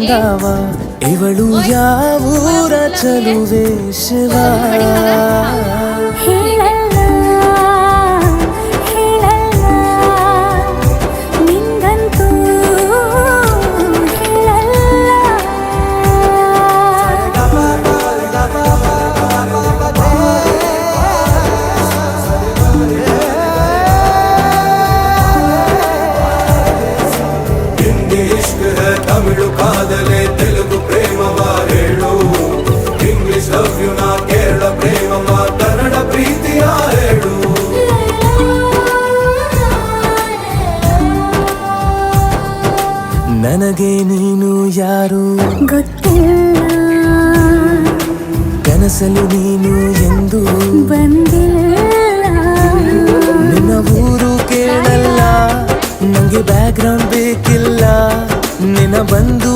ದಾವ ಇವಳು ಯಾವೂರ ಚಲುವೆ ಶಿವ ತಮಿಳು ಕಾದಲೆ ತೆಲುಗು ಪ್ರೇಮವ ಹೇಳು English love you ನಾ ಕೇರಳ ಪ್ರೇಮವ ಕನ್ನಡ ಪ್ರೀತಿಯ ಹೇಳು ನನಗೆ ನೀನು ಯಾರು ಗೊತ್ತಿಲ್ಲ ಕನಸಲು ನೀನು ಎಂದು ಬಂದಿಲ್ಲ ನಿನ್ನ ಊರು ಕೇಳಲ್ಲ ನಂಗೆ ಬ್ಯಾಕ್ ಗ್ರೌಂಡ್ ಬೇಕಿಲ್ಲ ನಿನ್ನ ಬಂದು